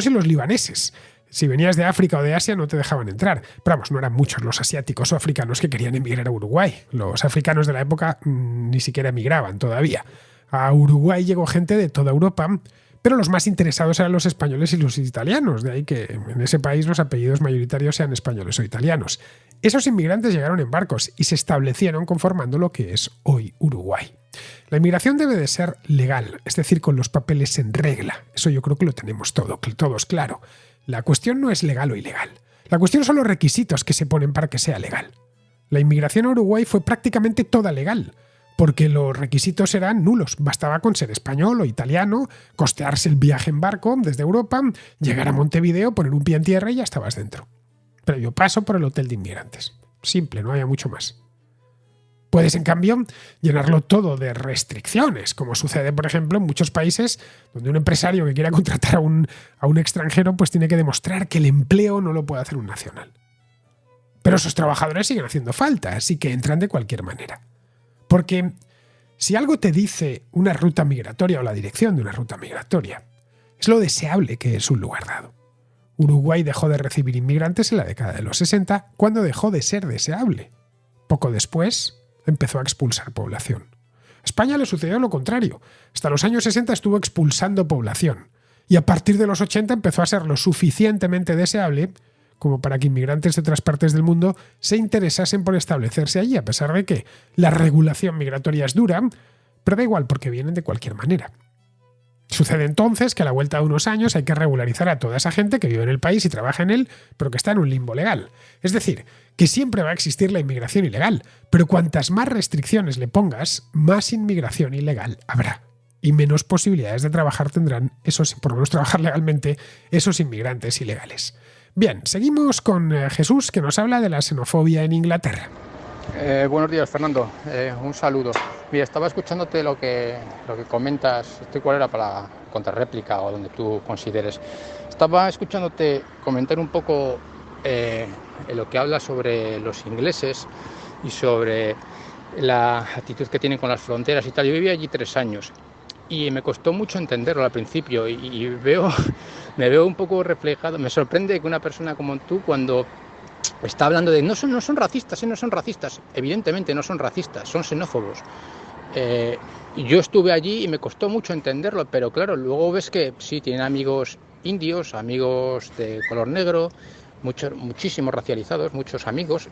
y los libaneses. Si venías de África o de Asia no te dejaban entrar. Pero vamos, no eran muchos los asiáticos o africanos que querían emigrar a Uruguay. Los africanos de la época ni siquiera emigraban todavía. A Uruguay llegó gente de toda Europa, pero los más interesados eran los españoles y los italianos. De ahí que en ese país los apellidos mayoritarios sean españoles o italianos. Esos inmigrantes llegaron en barcos y se establecieron conformando lo que es hoy Uruguay. La inmigración debe de ser legal, es decir, con los papeles en regla. Eso yo creo que lo tenemos todos claro. La cuestión no es legal o ilegal. La cuestión son los requisitos que se ponen para que sea legal. La inmigración a Uruguay fue prácticamente toda legal, porque los requisitos eran nulos. Bastaba con ser español o italiano, costearse el viaje en barco desde Europa, llegar a Montevideo, poner un pie en tierra y ya estabas dentro. Previo paso por el hotel de inmigrantes. Simple, no había mucho más. Puedes, en cambio, llenarlo todo de restricciones, como sucede, por ejemplo, en muchos países donde un empresario que quiera contratar a un extranjero pues tiene que demostrar que el empleo no lo puede hacer un nacional. Pero esos trabajadores siguen haciendo falta, así que entran de cualquier manera. Porque si algo te dice una ruta migratoria o la dirección de una ruta migratoria, es lo deseable que es un lugar dado. Uruguay dejó de recibir inmigrantes en la década de los 60, cuando dejó de ser deseable. Poco después empezó a expulsar población. A España le sucedió lo contrario. Hasta los años 60 estuvo expulsando población. Y a partir de los 80 empezó a ser lo suficientemente deseable como para que inmigrantes de otras partes del mundo se interesasen por establecerse allí, a pesar de que la regulación migratoria es dura, pero da igual porque vienen de cualquier manera. Sucede entonces que a la vuelta de unos años hay que regularizar a toda esa gente que vive en el país y trabaja en él, pero que está en un limbo legal. Es decir, que siempre va a existir la inmigración ilegal, pero cuantas más restricciones le pongas, más inmigración ilegal habrá. Y menos posibilidades de trabajar tendrán esos, por lo menos trabajar legalmente, esos inmigrantes ilegales. Bien, seguimos con Jesús, que nos habla de la xenofobia en Inglaterra. Buenos días, Fernando. Un saludo. Mira, estaba escuchándote lo que comentas. Estoy cuál era para la contrarréplica o donde tú consideres. Estaba escuchándote comentar un poco en lo que hablas sobre los ingleses y sobre la actitud que tienen con las fronteras y tal. Yo viví allí 3 años y me costó mucho entenderlo al principio y me veo un poco reflejado. Me sorprende que una persona como tú, cuando está hablando de no son racistas, no son racistas, evidentemente no son racistas, son xenófobos. Y yo estuve allí y me costó mucho entenderlo, pero claro, luego ves que sí, tienen amigos indios, amigos de color negro, muchísimos racializados, muchos amigos,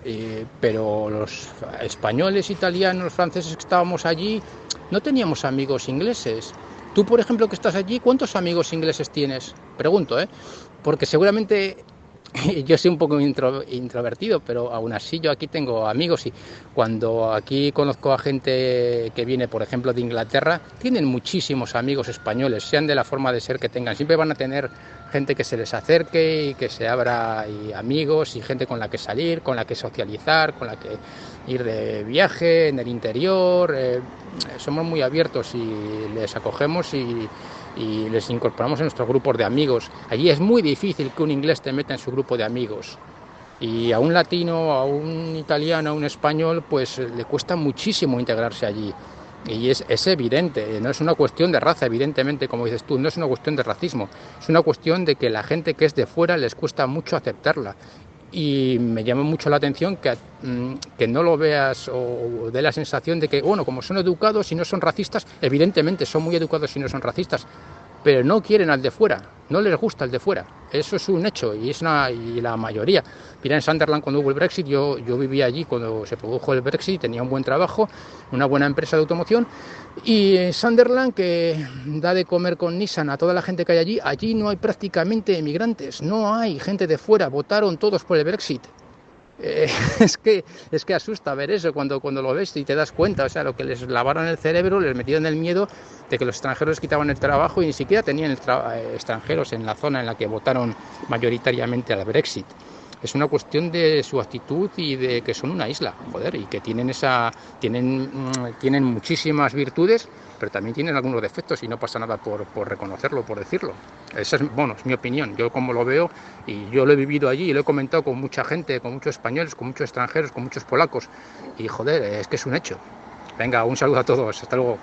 pero los españoles, italianos, franceses que estábamos allí, no teníamos amigos ingleses. Tú, por ejemplo, que estás allí, ¿cuántos amigos ingleses tienes? Pregunto, porque seguramente yo soy un poco introvertido, pero aún así yo aquí tengo amigos y cuando aquí conozco a gente que viene, por ejemplo, de Inglaterra, tienen muchísimos amigos españoles, sean de la forma de ser que tengan. Siempre van a tener gente que se les acerque y que se abra, y amigos y gente con la que salir, con la que socializar, con la que ir de viaje en el interior. Somos muy abiertos y les acogemos y les incorporamos en nuestros grupos de amigos. Allí es muy difícil que un inglés te meta en su grupo de amigos. Y a un latino, a un italiano, a un español, pues le cuesta muchísimo integrarse allí. Y es evidente, no es una cuestión de raza, evidentemente, como dices tú, no es una cuestión de racismo. Es una cuestión de que la gente que es de fuera les cuesta mucho aceptarla. Y me llama mucho la atención que no lo veas o dé la sensación de que, bueno, como son educados y no son racistas, evidentemente son muy educados y no son racistas, pero no quieren al de fuera, no les gusta el de fuera. Eso es un hecho y la mayoría. Mira, en Sunderland cuando hubo el Brexit, yo vivía allí cuando se produjo el Brexit, tenía un buen trabajo, una buena empresa de automoción, y en Sunderland, que da de comer con Nissan a toda la gente que hay allí no hay prácticamente emigrantes, no hay gente de fuera, votaron todos por el Brexit. Es que asusta ver eso cuando lo ves y te das cuenta, o sea, lo que les lavaron el cerebro, les metieron el miedo de que los extranjeros les quitaban el trabajo y ni siquiera tenían extranjeros en la zona en la que votaron mayoritariamente al Brexit. Es una cuestión de su actitud y de que son una isla, joder, y que tienen muchísimas virtudes, pero también tienen algunos defectos y no pasa nada por reconocerlo, por decirlo. Esa es mi opinión, yo como lo veo y yo lo he vivido allí y lo he comentado con mucha gente, con muchos españoles, con muchos extranjeros, con muchos polacos y joder, es que es un hecho. Venga, un saludo a todos, hasta luego.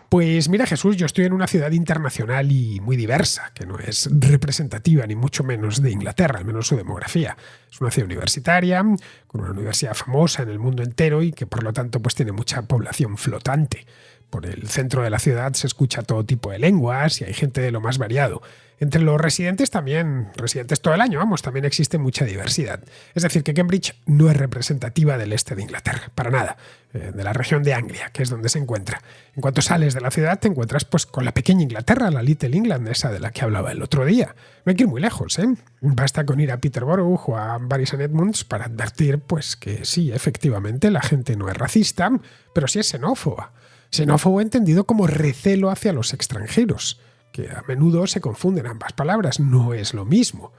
Pues mira, Jesús, yo estoy en una ciudad internacional y muy diversa, que no es representativa ni mucho menos de Inglaterra, al menos su demografía. Es una ciudad universitaria, con una universidad famosa en el mundo entero y que por lo tanto pues tiene mucha población flotante. Por el centro de la ciudad se escucha todo tipo de lenguas y hay gente de lo más variado. Entre los residentes también, residentes todo el año, también existe mucha diversidad. Es decir, que Cambridge no es representativa del este de Inglaterra, para nada, de la región de Anglia, que es donde se encuentra. En cuanto sales de la ciudad te encuentras pues con la pequeña Inglaterra, la Little England, esa de la que hablaba el otro día. No hay que ir muy lejos, ¿eh? Basta con ir a Peterborough o a Bury St Edmunds para advertir pues que sí, efectivamente, la gente no es racista, pero sí es xenófoba. Xenófobo entendido como recelo hacia los extranjeros, que a menudo se confunden ambas palabras, no es lo mismo.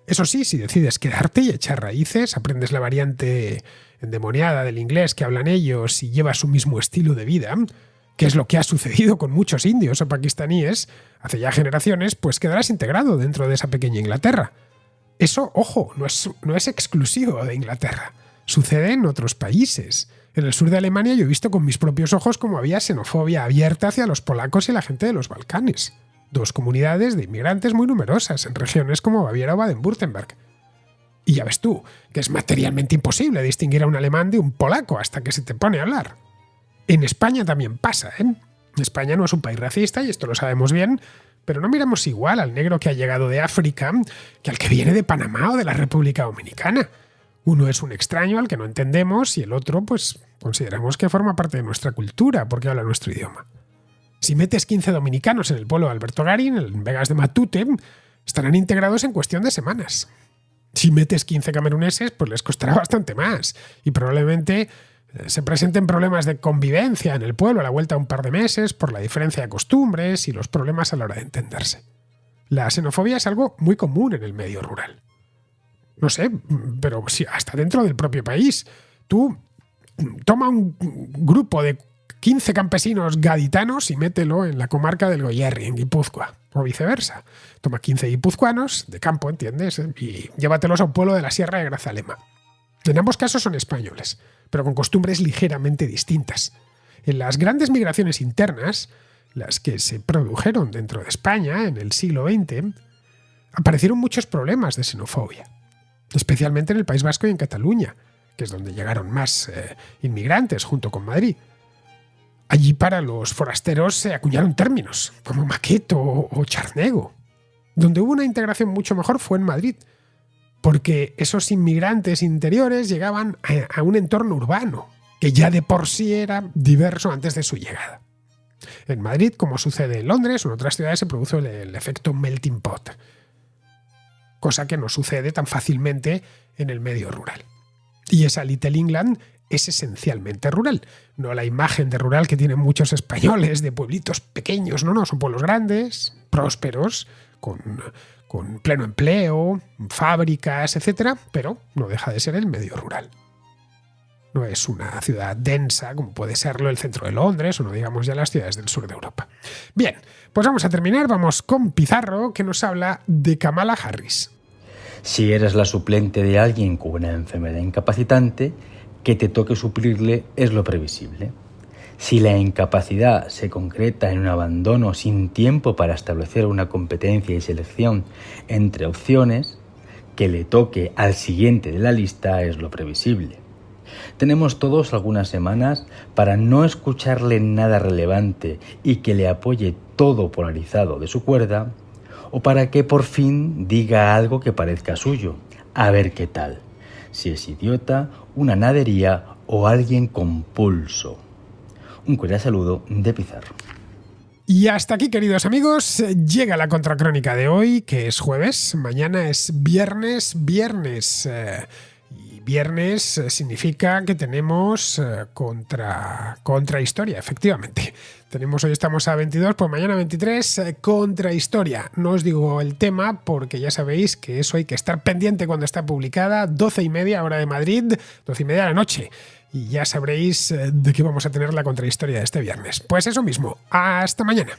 Eso sí, si decides quedarte y echar raíces, aprendes la variante endemoniada del inglés que hablan ellos y llevas su mismo estilo de vida, que es lo que ha sucedido con muchos indios o pakistaníes hace ya generaciones, pues quedarás integrado dentro de esa pequeña Inglaterra. Eso, ojo, no es exclusivo de Inglaterra. Sucede en otros países. En el sur de Alemania yo he visto con mis propios ojos cómo había xenofobia abierta hacia los polacos y la gente de los Balcanes. Dos comunidades de inmigrantes muy numerosas en regiones como Baviera o Baden-Württemberg. Y ya ves tú, que es materialmente imposible distinguir a un alemán de un polaco hasta que se te pone a hablar. En España también pasa, ¿eh? España no es un país racista y esto lo sabemos bien, pero no miramos igual al negro que ha llegado de África que al que viene de Panamá o de la República Dominicana. Uno es un extraño al que no entendemos y el otro, pues, consideramos que forma parte de nuestra cultura porque habla nuestro idioma. Si metes 15 dominicanos en el pueblo de Alberto Garín, en Vegas de Matute, estarán integrados en cuestión de semanas. Si metes 15 cameruneses, pues les costará bastante más y probablemente se presenten problemas de convivencia en el pueblo a la vuelta de un par de meses por la diferencia de costumbres y los problemas a la hora de entenderse. La xenofobia es algo muy común en el medio rural. No sé, pero si hasta dentro del propio país. Tú toma un grupo de 15 campesinos gaditanos y mételo en la comarca del Goierri, en Guipúzcoa, o viceversa. Toma 15 guipuzcoanos de campo, ¿entiendes? Y llévatelos a un pueblo de la Sierra de Grazalema. En ambos casos son españoles, pero con costumbres ligeramente distintas. En las grandes migraciones internas, las que se produjeron dentro de España en el siglo XX, aparecieron muchos problemas de xenofobia, especialmente en el País Vasco y en Cataluña, que es donde llegaron más inmigrantes junto con Madrid. Allí para los forasteros se acuñaron términos como maqueto o charnego. Donde hubo una integración mucho mejor fue en Madrid, porque esos inmigrantes interiores llegaban a un entorno urbano, que ya de por sí era diverso antes de su llegada. En Madrid, como sucede en Londres o en otras ciudades, se produjo el efecto melting pot, cosa que no sucede tan fácilmente en el medio rural. Y esa Little England es esencialmente rural, no la imagen de rural que tienen muchos españoles de pueblitos pequeños, no, son pueblos grandes, prósperos, con pleno empleo, fábricas, etc., pero no deja de ser el medio rural. No es una ciudad densa como puede serlo el centro de Londres o no digamos ya las ciudades del sur de Europa. Bien, pues vamos a terminar, vamos con Pizarro, que nos habla de Kamala Harris. Si eres la suplente de alguien con una enfermedad incapacitante, que te toque suplirle es lo previsible. Si la incapacidad se concreta en un abandono sin tiempo para establecer una competencia y selección entre opciones, que le toque al siguiente de la lista es lo previsible. Tenemos todos algunas semanas para no escucharle nada relevante y que le apoye todo polarizado de su cuerda, o para que por fin diga algo que parezca suyo, a ver qué tal, si es idiota, una nadería o alguien con pulso. Un cordial saludo de Pizarro. Y hasta aquí, queridos amigos, llega la contracrónica de hoy, que es jueves. Mañana es viernes. Y viernes significa que tenemos contrahistoria, efectivamente. Hoy estamos a 22, pues mañana 23, contrahistoria. No os digo el tema porque ya sabéis que eso hay que estar pendiente cuando está publicada, 12:30 hora de Madrid, 12:30 de la noche. Y ya sabréis de qué vamos a tener la contrahistoria de este viernes. Pues eso mismo, hasta mañana.